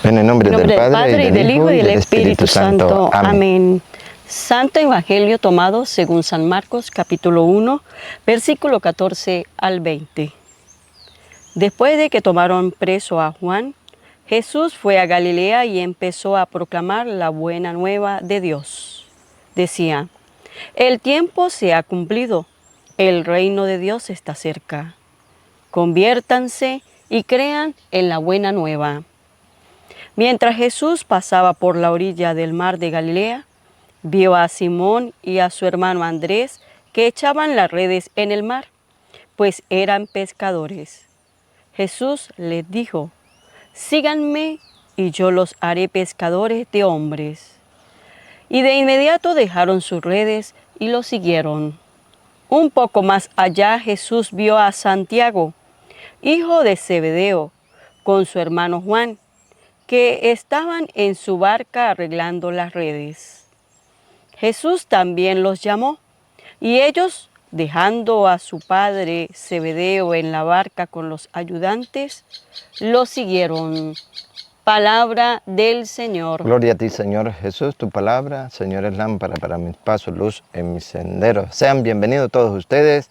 En el nombre del Padre, y del Hijo, y del Espíritu Santo. Amén. Santo Evangelio tomado según San Marcos, capítulo 1, versículo 14 al 20. Después de que tomaron preso a Juan, Jesús fue a Galilea y empezó a proclamar la buena nueva de Dios. Decía: el tiempo se ha cumplido, el reino de Dios está cerca. Conviértanse y crean en la buena nueva. Mientras Jesús pasaba por la orilla del mar de Galilea, vio a Simón y a su hermano Andrés que echaban las redes en el mar, pues eran pescadores. Jesús les dijo: síganme y yo los haré pescadores de hombres. Y de inmediato dejaron sus redes y lo siguieron. Un poco más allá Jesús vio a Santiago, hijo de Zebedeo, con su hermano Juan, que estaban en su barca arreglando las redes. Jesús también los llamó, y ellos, dejando a su padre Zebedeo en la barca con los ayudantes, lo siguieron. Palabra del Señor. Gloria a ti, Señor Jesús. Tu palabra, Señor, es lámpara para mis pasos, luz en mis senderos. Sean bienvenidos todos ustedes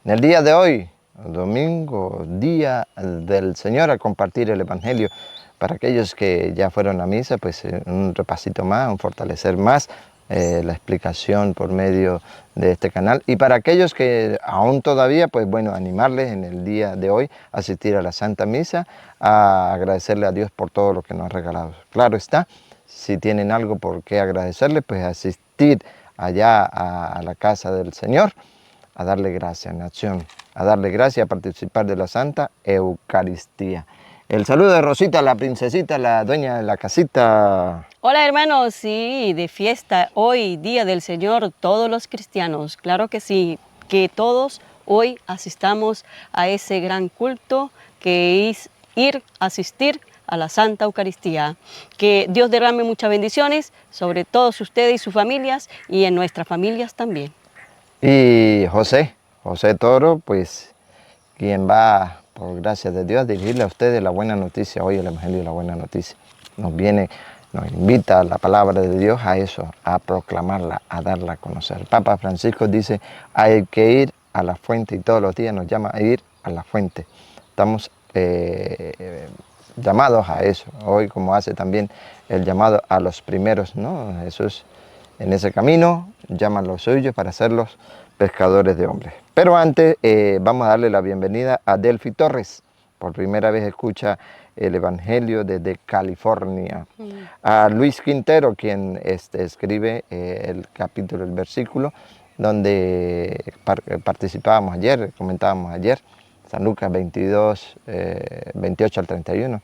en el día de hoy, domingo, día del Señor, a compartir el Evangelio. Para aquellos que ya fueron a misa, pues un repasito más, un fortalecer más la explicación por medio de este canal. Y para aquellos que aún todavía, pues bueno, animarles en el día de hoy a asistir a la Santa Misa, a agradecerle a Dios por todo lo que nos ha regalado. Claro está, si tienen algo por qué agradecerle, pues asistir allá a la casa del Señor, a darle gracias en acción, a darle gracias, a participar de la Santa Eucaristía. El saludo de Rosita, la princesita, la dueña de la casita. Hola hermanos, sí, de fiesta hoy, Día del Señor, todos los cristianos, claro que sí, que todos hoy asistamos a ese gran culto que es asistir a la Santa Eucaristía. Que Dios derrame muchas bendiciones sobre todos ustedes y sus familias y en nuestras familias también. Y José Toro, pues quien va, por gracia de Dios, a dirigirle a ustedes la buena noticia, hoy el Evangelio de la buena noticia. Nos invita a la palabra de Dios a eso, a proclamarla, a darla a conocer. El Papa Francisco dice: hay que ir a la fuente, y todos los días nos llama a ir a la fuente. Estamos llamados a eso, hoy como hace también el llamado a los primeros, ¿no? Jesús en ese camino llama a los suyos para hacerlos pescadores de hombres. Pero antes vamos a darle la bienvenida a Delphi Torres. Por primera vez escucha el Evangelio desde California. A Luis Quintero, quien escribe el capítulo, el versículo, donde participábamos ayer, comentábamos ayer, San Lucas 22, 28 al 31.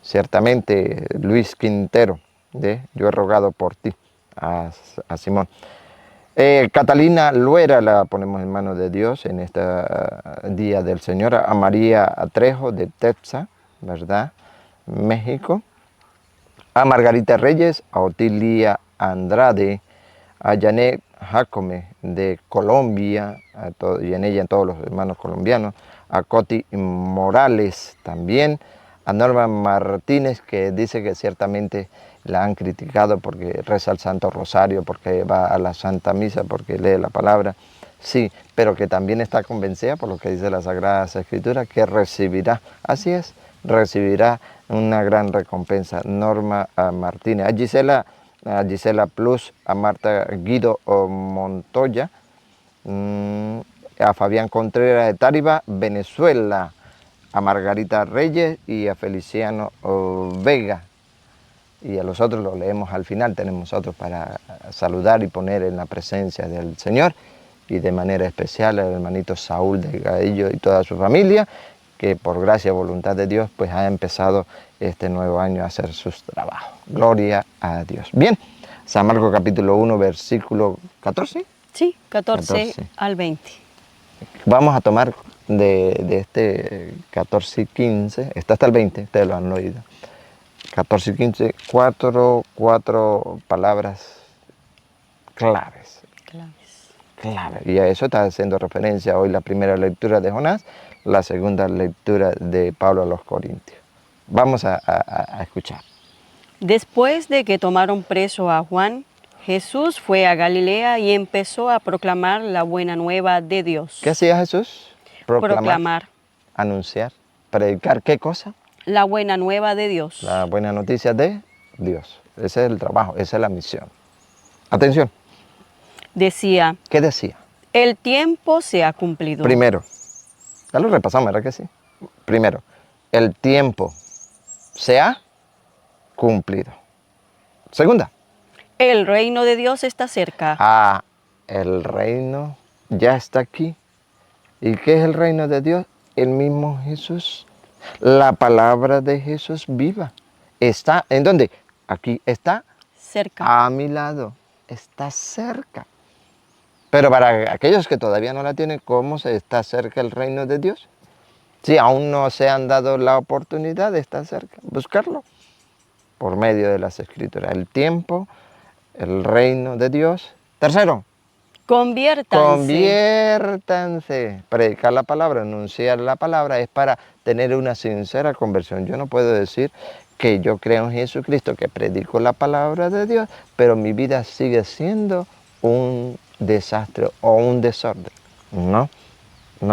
Ciertamente, Luis Quintero, yo he rogado por ti, a Simón. Catalina Luera la ponemos en manos de Dios en este Día del Señor. A María Trejo de Tepsa, ¿verdad? México. A Margarita Reyes, a Otilia Andrade, a Janet Jacome de Colombia, y en ella todos los hermanos colombianos. A Coti Morales también. A Norma Martínez, que dice que ciertamente la han criticado porque reza el Santo Rosario, porque va a la Santa Misa, porque lee la palabra. Sí, pero que también está convencida por lo que dice la Sagrada Escritura, que recibirá, así es, recibirá una gran recompensa. Norma Martínez. A Gisela Plus, a Marta Guido Montoya, a Fabián Contreras de Táriba, Venezuela, a Margarita Reyes y a Feliciano Vega. Y a los otros lo leemos al final, tenemos otros para saludar y poner en la presencia del Señor, y de manera especial al hermanito Saúl Delgadillo y toda su familia, que por gracia y voluntad de Dios pues ha empezado este nuevo año a hacer sus trabajos. Gloria a Dios. Bien, San Marcos capítulo 1, versículo 14. Sí, 14 al 20. Vamos a tomar de este 14 y 15, está hasta el 20, ustedes lo han oído. 14 y 15, cuatro palabras claves. Y a eso está haciendo referencia hoy la primera lectura de Jonás, la segunda lectura de Pablo a los Corintios. Vamos a escuchar. Después de que tomaron preso a Juan, Jesús fue a Galilea y empezó a proclamar la buena nueva de Dios. ¿Qué hacía Jesús? Proclamar Anunciar, predicar, ¿qué cosa? la buena nueva de Dios. La buena noticia de Dios. Ese es el trabajo, esa es la misión. Atención, Decía, ¿qué decía? el tiempo se ha cumplido. Primero, ya lo repasamos, ¿verdad que sí? Primero, el tiempo se ha cumplido. Segunda, El reino de Dios está cerca. el reino ya está aquí. ¿Y qué es el reino de Dios? El mismo Jesús. La palabra de Jesús viva. Está, ¿en dónde? Aquí está Cerca. a mi lado. Está cerca. Pero para aquellos que todavía no la tienen, ¿cómo se está cerca el reino de Dios? Si aún no se han dado la oportunidad de estar cerca, buscarlo por medio de las Escrituras. El tiempo, el reino de Dios. Tercero, conviértanse. Predicar la palabra, anunciar la palabra es para tener una sincera conversión. Yo no puedo decir que yo creo en Jesucristo, que predico la palabra de Dios, pero mi vida sigue siendo un desastre o un desorden. No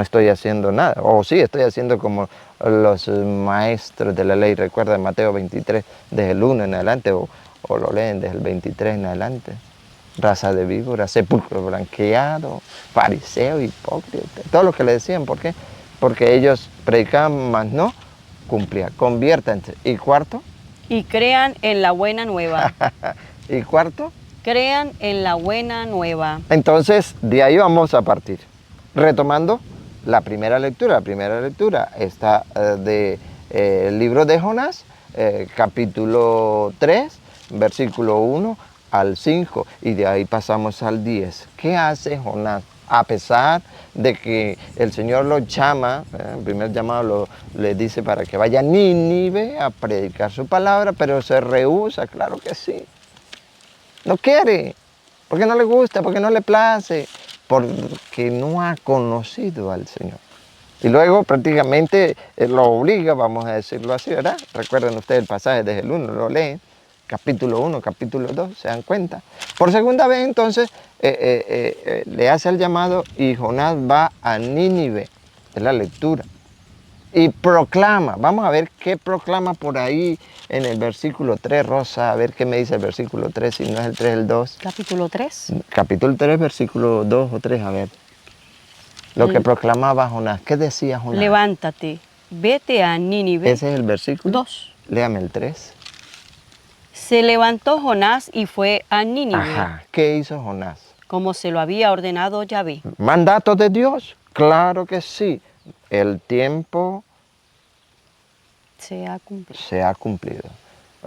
estoy haciendo nada. O sí, estoy haciendo como los maestros de la ley. Recuerda Mateo 23, desde el 1 en adelante, o lo leen desde el 23 en adelante. Raza de víbora, sepulcro blanqueado, fariseo, hipócrita. Todo lo que le decían. ¿Por qué? Porque ellos predicaban, mas no cumplían. Conviértanse. Y cuarto. Y crean en la buena nueva. Y cuarto. Crean en la buena nueva. Entonces, de ahí vamos a partir. Retomando la primera lectura. La primera lectura está del libro de Jonás, capítulo 3, versículo 1 al 5, y de ahí pasamos al 10. ¿Qué hace Jonás? A pesar de que el Señor lo llama, el primer llamado le dice para que vaya a Nínive a predicar su palabra, pero se rehúsa, claro que sí. No quiere, porque no le gusta, porque no le place, porque no ha conocido al Señor. Y luego prácticamente lo obliga, vamos a decirlo así, ¿verdad? Recuerden ustedes el pasaje desde el 1, lo leen, capítulo 1, capítulo 2, se dan cuenta. Por segunda vez entonces le hace el llamado y Jonás va a Nínive, es la lectura. Y proclama, vamos a ver qué proclama por ahí en el versículo 3, Rosa, a ver qué me dice el versículo 3, si no es el 3, el 2. Capítulo 3. Capítulo 3, versículo 2 o 3, a ver. Lo que proclamaba Jonás, ¿qué decía Jonás? Levántate, vete a Nínive. Ese es el versículo 2. Léame el 3. Se levantó Jonás y fue a Nínive. Ajá, ¿qué hizo Jonás? Como se lo había ordenado Yahvé. ¿Mandato de Dios? Claro que sí. El tiempo se ha cumplido. Se ha cumplido.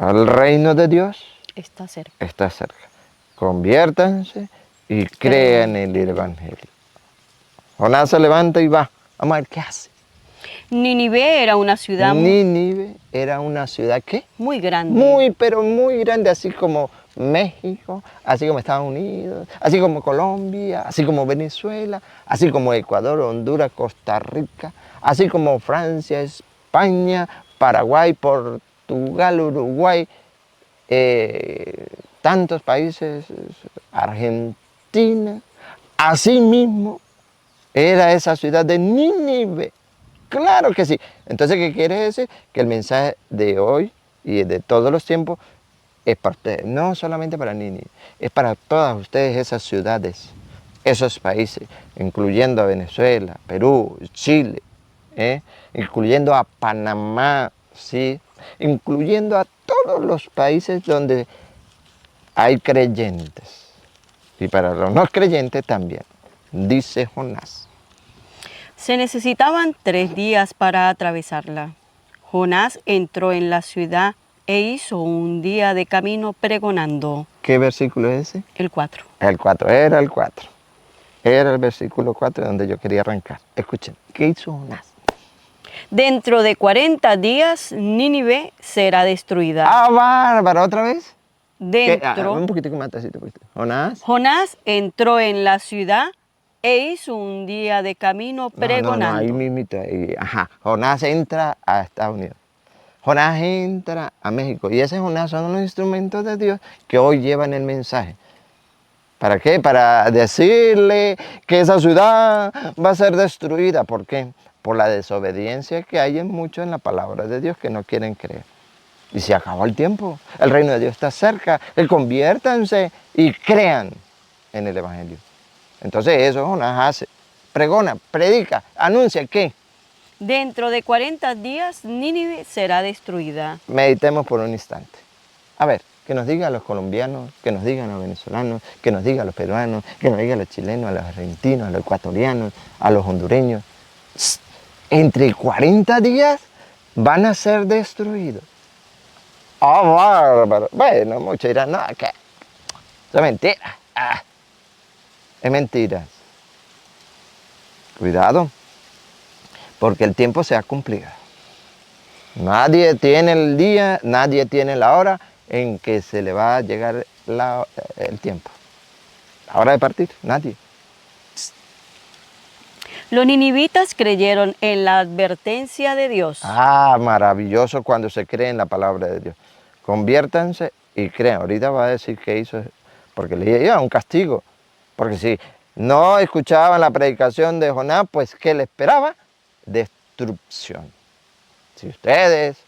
El reino de Dios está cerca. Está cerca. Conviértanse y crean en el Evangelio. Jonás se levanta y va. Vamos a ver qué hace. Nínive era una ciudad Nínive era una ciudad ¿qué? Muy grande. Muy, pero muy grande, así como México, así como Estados Unidos, así como Colombia, así como Venezuela, así como Ecuador, Honduras, Costa Rica, así como Francia, España, Paraguay, Portugal, Uruguay, tantos países, Argentina. Así mismo era esa ciudad de Nínive. Claro que sí. Entonces, ¿qué quiere decir? Que el mensaje de hoy y de todos los tiempos es para ustedes, no solamente para Nínive, es para todas ustedes esas ciudades, esos países, incluyendo a Venezuela, Perú, Chile, incluyendo a Panamá, ¿sí? Incluyendo a todos los países donde hay creyentes. Y para los no creyentes también, dice Jonás. Se necesitaban 3 días para atravesarla. Jonás entró en la ciudad e hizo un día de camino pregonando. ¿Qué versículo es ese? El 4. El 4, era el 4. Era el versículo 4 donde yo quería arrancar. Escuchen, ¿qué hizo Jonás? Dentro de 40 días, Nínive será destruida. ¡Ah, bárbara! ¿Otra vez? Dentro. Un poquitico más, así. Jonás. Jonás entró en la ciudad e hizo un día de camino pregonando. No, ahí mismito. Ajá. Jonás entra a Estados Unidos. Jonás entra a México y ese Jonás son los instrumentos de Dios que hoy llevan el mensaje. ¿Para qué? Para decirle que esa ciudad va a ser destruida. ¿Por qué? Por la desobediencia que hay en muchos en la palabra de Dios que no quieren creer. Y se acabó el tiempo. El reino de Dios está cerca. Conviértanse y crean en el Evangelio. Entonces eso Jonás hace. Pregona, predica, anuncia ¿qué? Dentro de 40 días Nínive será destruida. Meditemos por un instante. A ver, que nos diga a los colombianos, que nos digan a los venezolanos, que nos diga a los peruanos, que nos diga a los chilenos, a los argentinos, a los ecuatorianos, a los hondureños. Entre 40 días van a ser destruidos. ¡Ah, bárbaro! Bueno, muchos dirán, no, que eso es mentira. Es mentira. Cuidado, porque el tiempo se ha cumplido. Nadie tiene el día, nadie tiene la hora en que se le va a llegar el tiempo. La hora de partir, nadie. Los ninivitas creyeron en la advertencia de Dios. Ah, maravilloso cuando se cree en la palabra de Dios. Conviértanse y crean. Ahorita va a decir que hizo, porque le iba un castigo. Porque si no escuchaban la predicación de Jonás, pues ¿qué le esperaba? Destrucción. Si ustedes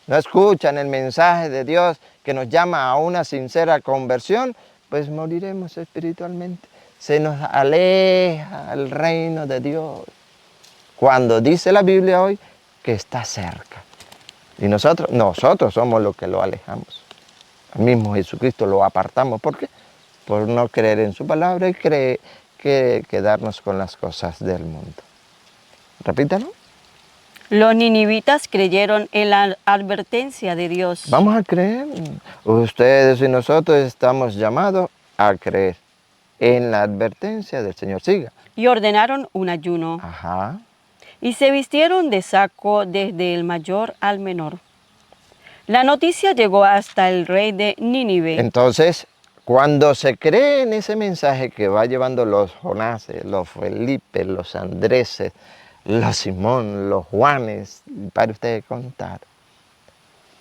no escuchan el mensaje de Dios que nos llama a una sincera conversión, pues moriremos espiritualmente. Se nos aleja el reino de Dios. Cuando dice la Biblia hoy que está cerca. Y nosotros somos los que lo alejamos. Al mismo Jesucristo lo apartamos. ¿Por qué? Por no creer en su palabra y quedarnos con las cosas del mundo. Repítalo. Los ninivitas creyeron en la advertencia de Dios. Vamos a creer. Ustedes y nosotros estamos llamados a creer en la advertencia del Señor. Siga. Y ordenaron un ayuno. Ajá. Y se vistieron de saco desde el mayor al menor. La noticia llegó hasta el rey de Nínive. Entonces, cuando se cree en ese mensaje que va llevando los Jonases, los Felipe, los Andréses, los Simón, los Juanes, para ustedes contar,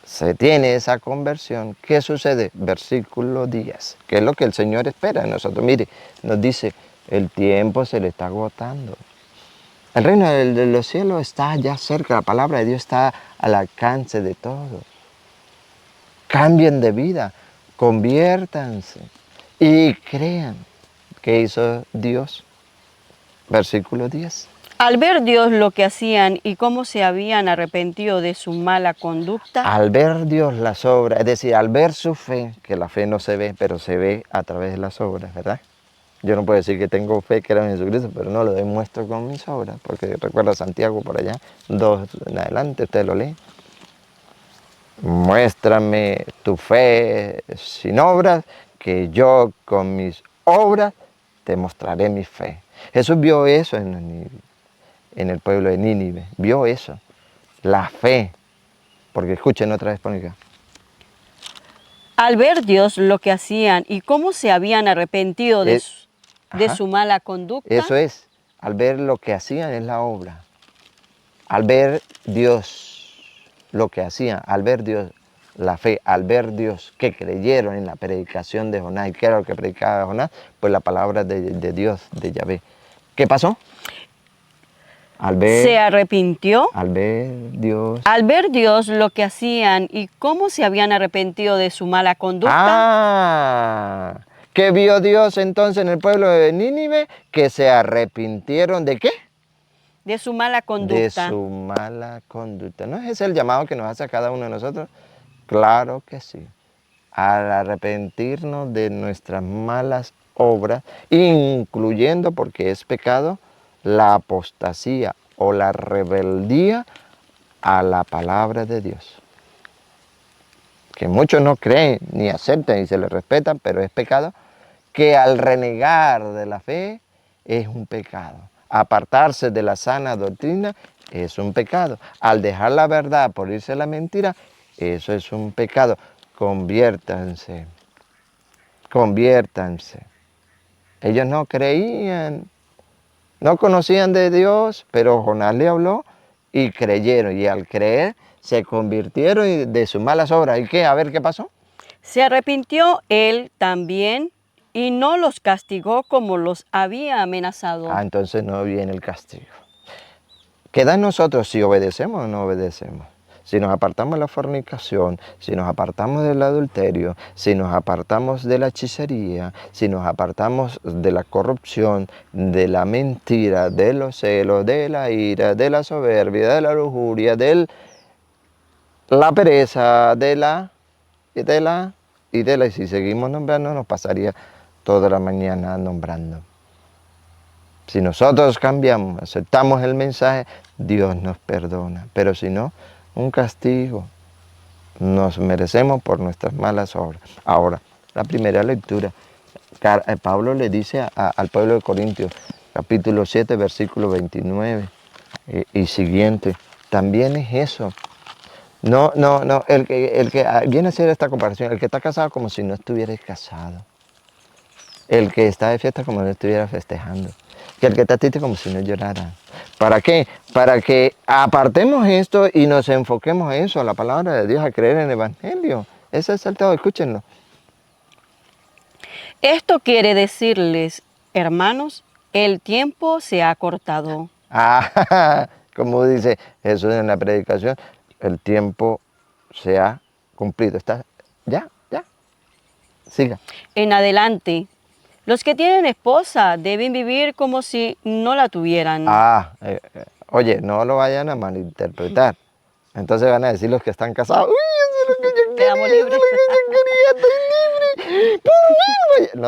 se tiene esa conversión. ¿Qué sucede? Versículo 10, que es lo que el Señor espera de nosotros. Mire, nos dice, el tiempo se le está agotando. El reino de los cielos está ya cerca, la palabra de Dios está al alcance de todos. Cambien de vida, conviértanse y crean. ¿Qué hizo Dios? Versículo 10. Al ver Dios lo que hacían y cómo se habían arrepentido de su mala conducta. Al ver Dios las obras, es decir, al ver su fe, que la fe no se ve, pero se ve a través de las obras, ¿verdad? Yo no puedo decir que tengo fe que era en Jesucristo, pero no lo demuestro con mis obras, porque recuerda Santiago por allá, 2 en adelante, usted lo lee. Muéstrame tu fe sin obras, que yo con mis obras te mostraré mi fe. Jesús vio eso en el pueblo de Nínive, vio eso, la fe, porque escuchen otra vez por acá. Al ver Dios lo que hacían y cómo se habían arrepentido de su mala conducta. Eso es, al ver lo que hacían es la obra. Al ver Dios lo que hacían, al ver Dios la fe, al ver Dios que creyeron en la predicación de Jonás. ¿Y qué era lo que predicaba Jonás? Pues la palabra de Dios, de Yahvé. ¿Qué pasó? Se arrepintió. Al ver Dios. Al ver Dios lo que hacían y cómo se habían arrepentido de su mala conducta. ¿Qué vio Dios entonces en el pueblo de Nínive? Que se arrepintieron ¿de qué? De su mala conducta. De su mala conducta. ¿No es ese el llamado que nos hace a cada uno de nosotros? Claro que sí. Al arrepentirnos de nuestras malas obras, incluyendo, porque es pecado, la apostasía o la rebeldía a la palabra de Dios. Que muchos no creen ni aceptan y se les respetan, pero es pecado, que al renegar de la fe es un pecado. Apartarse de la sana doctrina es un pecado. Al dejar la verdad por irse a la mentira, eso es un pecado. Conviértanse, conviértanse. Ellos no creían, no conocían de Dios, pero Jonás le habló y creyeron. Y al creer se convirtieron de sus malas obras. ¿Y qué? A ver, ¿qué pasó? Se arrepintió él también y no los castigó como los había amenazado. Ah, entonces no viene el castigo. Queda en nosotros si obedecemos o no obedecemos. Si nos apartamos de la fornicación, si nos apartamos del adulterio, si nos apartamos de la hechicería, si nos apartamos de la corrupción, de la mentira, de los celos, de la ira, de la soberbia, de la lujuria, de la pereza, y si seguimos nombrando, nos pasaría toda la mañana nombrando. Si nosotros cambiamos, aceptamos el mensaje, Dios nos perdona. Pero si no, un castigo nos merecemos por nuestras malas obras. Ahora, la primera lectura, Pablo le dice al pueblo de Corintios, capítulo 7, versículo 29 y siguiente, también es eso. No, el que viene a hacer esta comparación, el que está casado como si no estuviera casado. El que está de fiesta como si no estuviera festejando. Que el que está triste como si no llorara. ¿Para qué? Para que apartemos esto y nos enfoquemos en eso, a la palabra de Dios, a creer en el Evangelio. Ese es el todo, escúchenlo. Esto quiere decirles, hermanos, el tiempo se ha cortado. Ah, como dice Jesús en la predicación, el tiempo se ha cumplido. ¿Está? Ya. Siga. En adelante, los que tienen esposa deben vivir como si no la tuvieran. Oye, no lo vayan a malinterpretar. Entonces van a decir los que están casados, uy, eso es lo que yo quería, Quedamos libres. eso es lo que yo quería, estoy libre, por fin.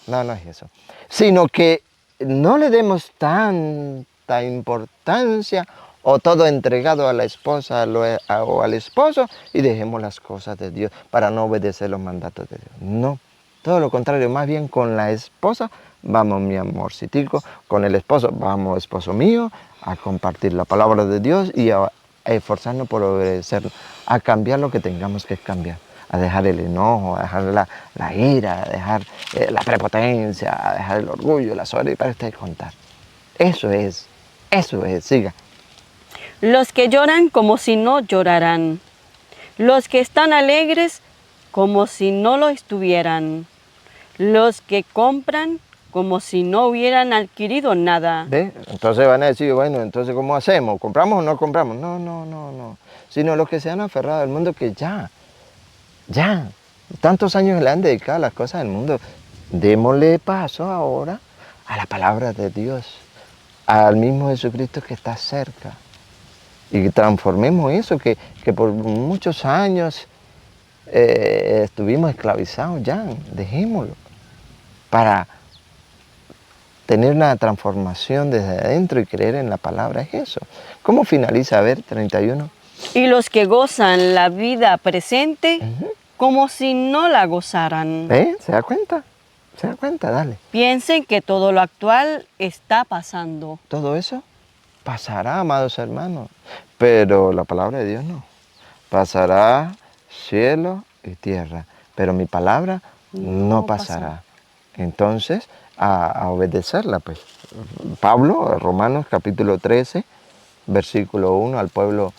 No es eso. Sino que no le demos tanta importancia o todo entregado a la esposa o al esposo y dejemos las cosas de Dios para no obedecer los mandatos de Dios. No, todo lo contrario, más bien con la esposa, vamos mi amorcitico, con el esposo, vamos esposo mío, a compartir la palabra de Dios y a esforzarnos por obedecerlo, a cambiar lo que tengamos que cambiar, a dejar el enojo, a dejar la ira, a dejar la prepotencia, a dejar el orgullo, la soberbia, y para usted contar. Eso es, siga. Los que lloran como si no lloraran. Los que están alegres como si no lo estuvieran. Los que compran como si no hubieran adquirido nada. ¿Ve? Entonces van a decir, bueno, entonces ¿cómo hacemos? ¿Compramos o no compramos? No. Sino los que se han aferrado al mundo que ya, tantos años le han dedicado a las cosas del mundo. Démosle paso ahora a la palabra de Dios, al mismo Jesucristo que está cerca. Y transformemos eso que por muchos años estuvimos esclavizados ya, dejémoslo. Para tener una transformación desde adentro y creer en la palabra es eso. ¿Cómo finaliza? A ver, 31. Y los que gozan la vida presente como si no la gozaran. ¿Se da cuenta? ¿Se da cuenta? Dale. Piensen que todo lo actual está pasando. Todo eso pasará, amados hermanos, pero la palabra de Dios no. Pasará cielo y tierra, pero mi palabra no pasará. Entonces, a obedecerla, pues. Pablo, Romanos capítulo 13, versículo 1, al pueblo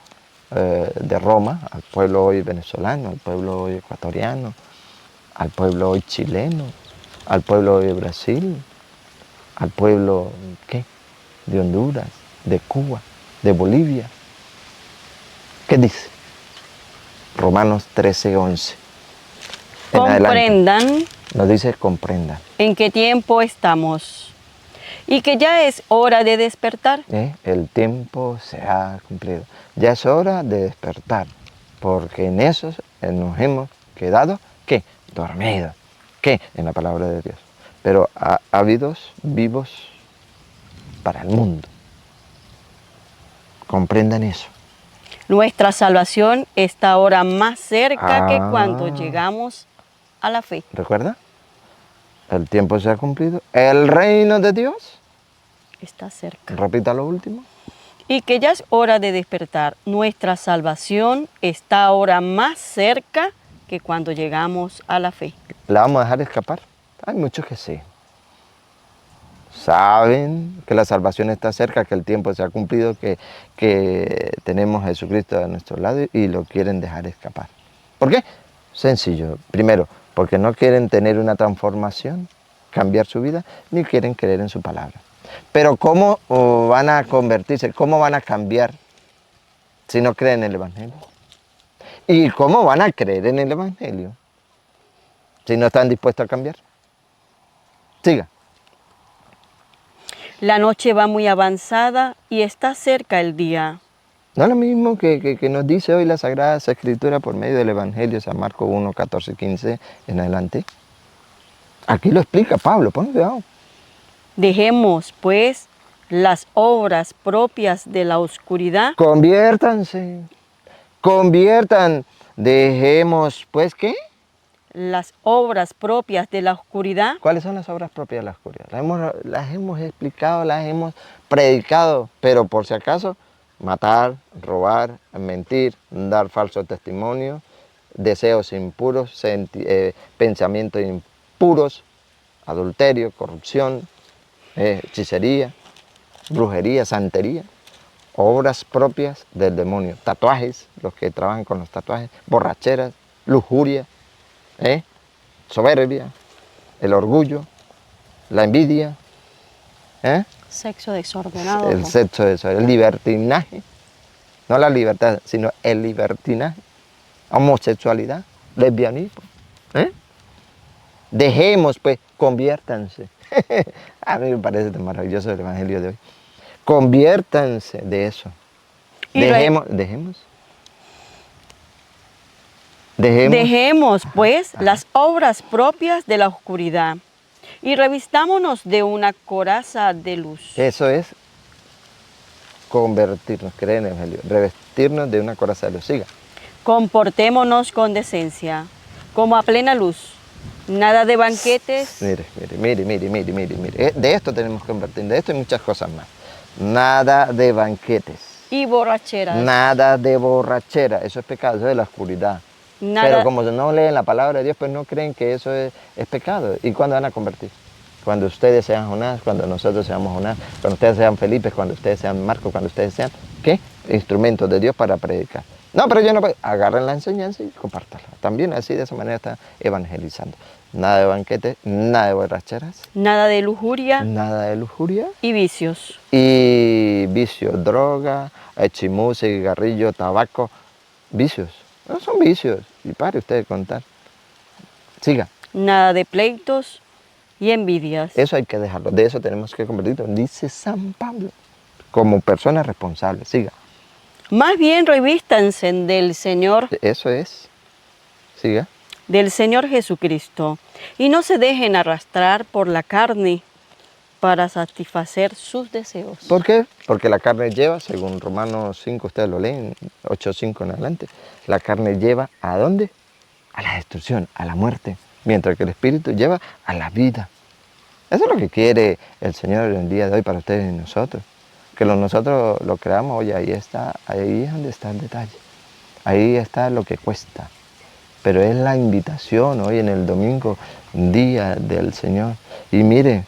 de Roma, al pueblo hoy venezolano, al pueblo hoy ecuatoriano, al pueblo hoy chileno, al pueblo hoy de Brasil, al pueblo, ¿qué? De Honduras, de Cuba, de Bolivia. ¿Qué dice? Romanos 13, 11. Comprendan. Nos dice comprendan. En qué tiempo estamos. Y que ya es hora de despertar. El tiempo se ha cumplido. Ya es hora de despertar. Porque en eso nos hemos quedado, ¿qué? Dormidos. ¿Qué? En la palabra de Dios. Pero ávidos, vivos para el mundo. Comprendan eso. Nuestra salvación está ahora más cerca que cuando llegamos a la fe. ¿Recuerda? El tiempo se ha cumplido. El reino de Dios está cerca. Repita lo último. Y que ya es hora de despertar. Nuestra salvación está ahora más cerca que cuando llegamos a la fe. ¿La vamos a dejar escapar? Hay muchos que sí. saben que la salvación está cerca, que el tiempo se ha cumplido, que tenemos a Jesucristo a nuestro lado y lo quieren dejar escapar. ¿Por qué? Sencillo. Primero, porque no quieren tener una transformación, cambiar su vida, ni quieren creer en su palabra. Pero ¿cómo van a convertirse? ¿Cómo van a cambiar si no creen en el Evangelio? ¿Y cómo van a creer en el Evangelio si no están dispuestos a cambiar? Siga. La noche va muy avanzada y está cerca el día. No es lo mismo que nos dice hoy la Sagrada Escritura por medio del Evangelio, San Marcos 1, 14, 15 en adelante. Aquí lo explica Pablo, pon cuidado. Dejemos, pues, las obras propias de la oscuridad. Conviértanse, conviertan, dejemos, pues, ¿qué? Las obras propias de la oscuridad. ¿Cuáles son las obras propias de la oscuridad? Las hemos explicado, las hemos predicado, pero por si acaso, matar, robar, mentir, dar falso testimonio, deseos impuros, pensamientos impuros, adulterio, corrupción, hechicería, brujería, santería, obras propias del demonio, tatuajes, los que trabajan con los tatuajes, borracheras, lujuria, soberbia, el orgullo, la envidia, Sexo desordenado. el sexo, el libertinaje, no la libertad, sino el libertinaje, homosexualidad, lesbianismo. Dejemos, pues, conviértanse. A mí me parece tan maravilloso el Evangelio de hoy. Conviértanse de eso. Dejemos, pues, las obras propias de la oscuridad y revistámonos de una coraza de luz. Eso es convertirnos, creer en el Evangelio, revestirnos de una coraza de luz. Siga. Comportémonos con decencia, como a plena luz. Nada de banquetes. Mire. De esto tenemos que convertirnos, de esto y muchas cosas más. Nada de banquetes. Y borracheras. Nada de borrachera, eso es pecado, eso es de la oscuridad. Pero como no leen la palabra de Dios, pues no creen que eso es pecado. ¿Y cuándo van a convertir? Cuando ustedes sean Jonás, cuando nosotros seamos Jonás, cuando ustedes sean Felipe, cuando ustedes sean Marcos, cuando ustedes sean, ¿qué? Instrumentos de Dios para predicar. No, pero yo no puedo. Agarren la enseñanza y compártanla. También así, de esa manera, está evangelizando. Nada de banquetes, nada de borracheras. Nada de lujuria. Nada de lujuria. Y vicios. Y vicios, droga, chimú, cigarrillo, tabaco. Vicios. No son vicios. Y pare usted de contar. Siga. Nada de pleitos y envidias. Eso hay que dejarlo. De eso tenemos que convertirnos. Dice San Pablo. Como personas responsables. Siga. Más bien revístanse del Señor. Eso es. Siga. Del Señor Jesucristo. Y no se dejen arrastrar por la carne para satisfacer sus deseos. ¿Por qué? Porque la carne lleva, según Romanos 5, ustedes lo leen, 8:5 en adelante, la carne lleva ¿a dónde? A la destrucción, a la muerte, mientras que el Espíritu lleva a la vida. Eso es lo que quiere el Señor en el día de hoy para ustedes y nosotros. Que nosotros lo creamos, oye, ahí es donde está el detalle. Ahí está lo que cuesta. Pero es la invitación hoy en el domingo, día del Señor. Y mire,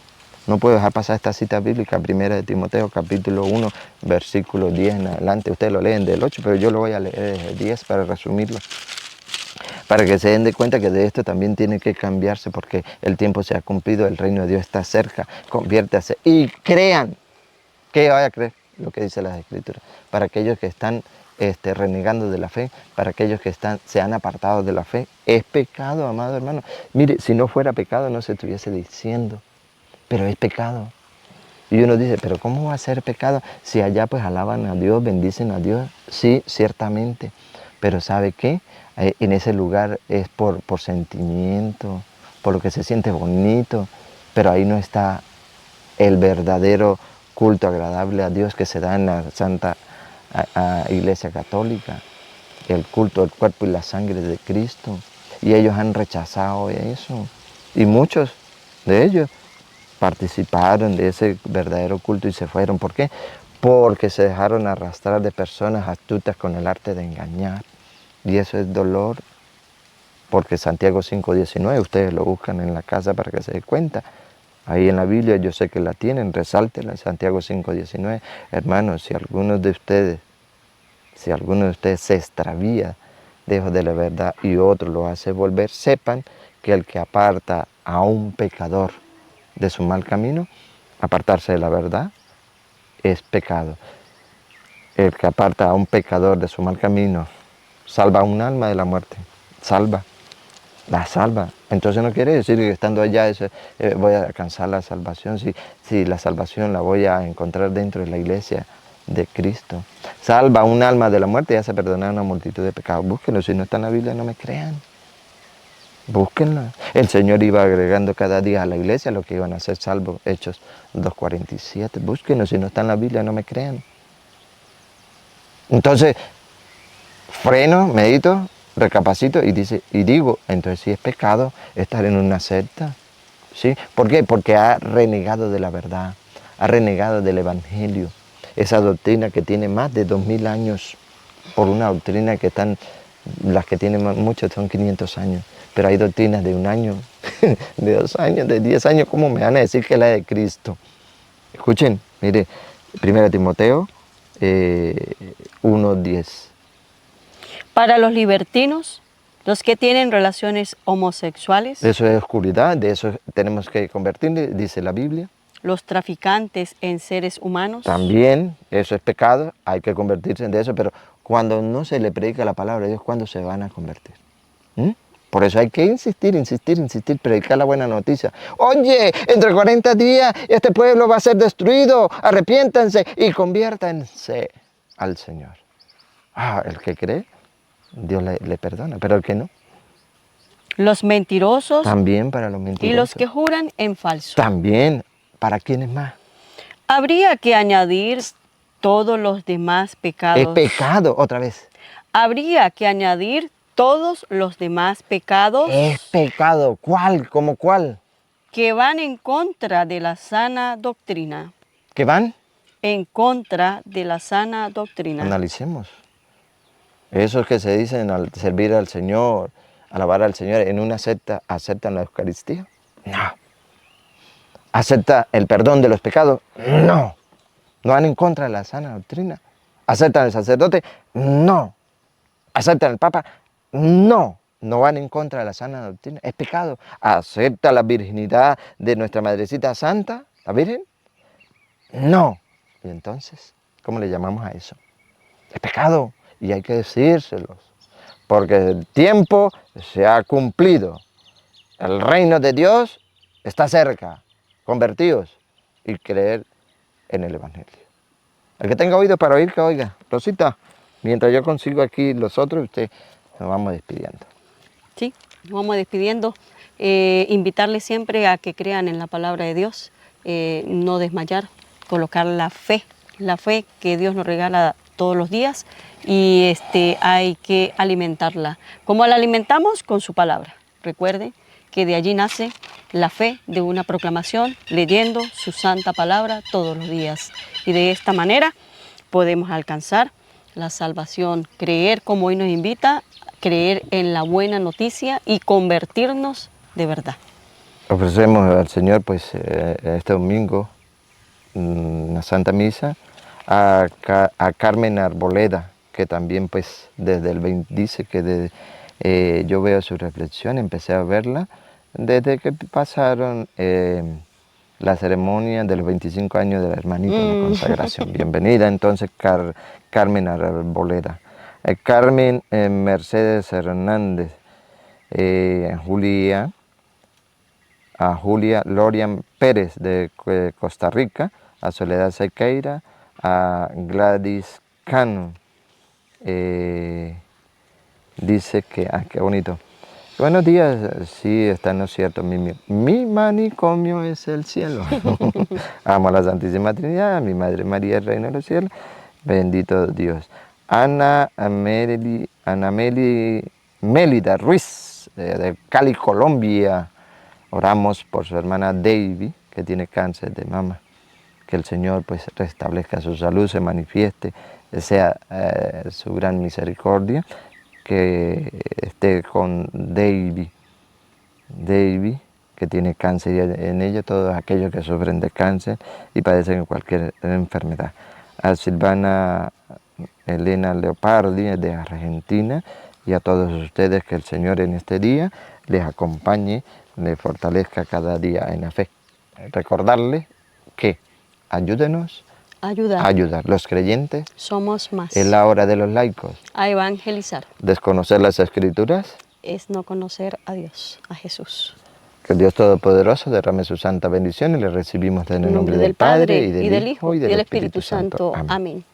no puedo dejar pasar esta cita bíblica, 1 de Timoteo, capítulo 1, versículo 10 en adelante. Ustedes lo leen del 8, pero yo lo voy a leer desde el 10 para resumirlo. Para que se den de cuenta que de esto también tiene que cambiarse porque el tiempo se ha cumplido, el reino de Dios está cerca. Conviértase y crean. ¿Qué vaya a creer? Lo que dice las Escrituras. Para aquellos que están renegando de la fe, para aquellos que se han apartado de la fe, es pecado, amado hermano. Mire, si no fuera pecado no se estuviese diciendo, pero es pecado. Y uno dice, pero ¿cómo va a ser pecado? Si allá pues alaban a Dios, bendicen a Dios, sí, ciertamente. Pero ¿sabe qué? En ese lugar es por sentimiento, por lo que se siente bonito, pero ahí no está el verdadero culto agradable a Dios que se da en la Santa Iglesia Católica, el culto del cuerpo y la sangre de Cristo. Y ellos han rechazado eso. Y muchos de ellos participaron de ese verdadero culto y se fueron. ¿Por qué? Porque se dejaron arrastrar de personas astutas con el arte de engañar. Y eso es dolor. Porque Santiago 5:19, ustedes lo buscan en la casa para que se den cuenta. Ahí en la Biblia yo sé que la tienen, resáltela, Santiago 5:19. Hermanos, si alguno de ustedes se extravía de la verdad y otro lo hace volver, sepan que el que aparta a un pecador de su mal camino, apartarse de la verdad, es pecado. El que aparta a un pecador de su mal camino, salva un alma de la muerte, la salva. Entonces no quiere decir que estando allá voy a alcanzar la salvación, si la salvación la voy a encontrar dentro de la iglesia de Cristo. Salva un alma de la muerte y hace perdonar una multitud de pecados. Búsquenlo, si no está en la Biblia no me crean. Búsquenla. El Señor iba agregando cada día a la iglesia lo que iban a ser salvos, Hechos 2:47. Búsquenlo, si no está en la Biblia no me crean. Entonces, freno, medito, recapacito y digo, entonces sí es pecado estar en una secta. ¿Sí? ¿Por qué? Porque ha renegado de la verdad, ha renegado del Evangelio. Esa doctrina que tiene más de 2000 años, por una doctrina que están, las que tienen muchos son 500 años, pero hay doctrinas de 1 año, de 2 años, de 10 años, ¿cómo me van a decir que es la de Cristo? Escuchen, mire, 1 Timoteo 1:10. Para los libertinos, los que tienen relaciones homosexuales, Eso es oscuridad, de eso tenemos que convertirnos, dice la Biblia. los traficantes en seres humanos, También eso es pecado, hay que convertirse en eso, pero cuando no se le predica la palabra de Dios, ¿cuándo se van a convertir? ¿Mm? Por eso hay que insistir, predicar la buena noticia. Oye, entre 40 días este pueblo va a ser destruido, arrepiéntanse y conviértanse al Señor. El que cree, Dios le perdona, pero el que no. los mentirosos También para los mentirosos. y los que juran en falso. También, ¿para quiénes más? Habría que añadir todos los demás pecados. Es pecado, otra vez. Habría que añadir todos los demás pecados. Es pecado. ¿Cuál? ¿Cómo cuál? Que van en contra de la sana doctrina. ¿Qué van? En contra de la sana doctrina. Analicemos. Esos que se dicen al servir al Señor, alabar al Señor, en una secta, ¿aceptan la Eucaristía? No. ¿Acepta el perdón de los pecados? No. ¿No van en contra de la sana doctrina? ¿Aceptan el sacerdote? No. ¿Aceptan el Papa? No. No van en contra de la sana doctrina. Es pecado. ¿Acepta la virginidad de nuestra Madrecita Santa, la Virgen? No. Y entonces, ¿cómo le llamamos a eso? Es pecado. Y hay que decírselos. Porque el tiempo se ha cumplido. El reino de Dios está cerca. Convertidos y creer en el Evangelio. El que tenga oído para oír, que oiga. Rosita, mientras yo consigo aquí los otros, nos vamos despidiendo. Sí, nos vamos despidiendo. Invitarles siempre a que crean en la palabra de Dios, no desmayar, colocar la fe que Dios nos regala todos los días y hay que alimentarla. ¿Cómo la alimentamos? Con su palabra. Recuerden que de allí nace la fe de una proclamación, leyendo su santa palabra todos los días. Y de esta manera podemos alcanzar la salvación, creer como hoy nos invita, creer en la buena noticia y convertirnos de verdad. Ofrecemos al Señor pues este domingo una Santa Misa a Carmen Arboleda, que también pues desde el 20 dice que yo veo su reflexión, empecé a verla desde que pasaron la ceremonia de los 25 años de la hermanita en la consagración. Bienvenida entonces Carmen Arboleda. Carmen Mercedes Hernández, a Julia Lorian Pérez de Costa Rica, a Soledad Sequeira, a Gladys Cano. Dice que, qué bonito. Buenos días, sí, está no es cierto, mi manicomio es el cielo. Amo a la Santísima Trinidad, a mi Madre María, el reino de los cielos, bendito Dios. Ana Mélida Ruiz, de Cali, Colombia. Oramos por su hermana Davy, que tiene cáncer de mama. Que el Señor pues restablezca su salud, se manifieste, sea su gran misericordia. Que esté con Davy, que tiene cáncer y en ello todos aquellos que sufren de cáncer y padecen cualquier enfermedad. A Silvana Elena Leopardi de Argentina y a todos ustedes, que el Señor en este día les acompañe, les fortalezca cada día en la fe. Recordarles que ayúdenos a ayudar. Los creyentes somos más. Es la hora de los laicos. A evangelizar. Desconocer las Escrituras Es no conocer a Dios, a Jesús. Que el Dios Todopoderoso derrame su santa bendición y le recibimos en el nombre del Padre, y del Hijo, y del Espíritu Santo. Amén.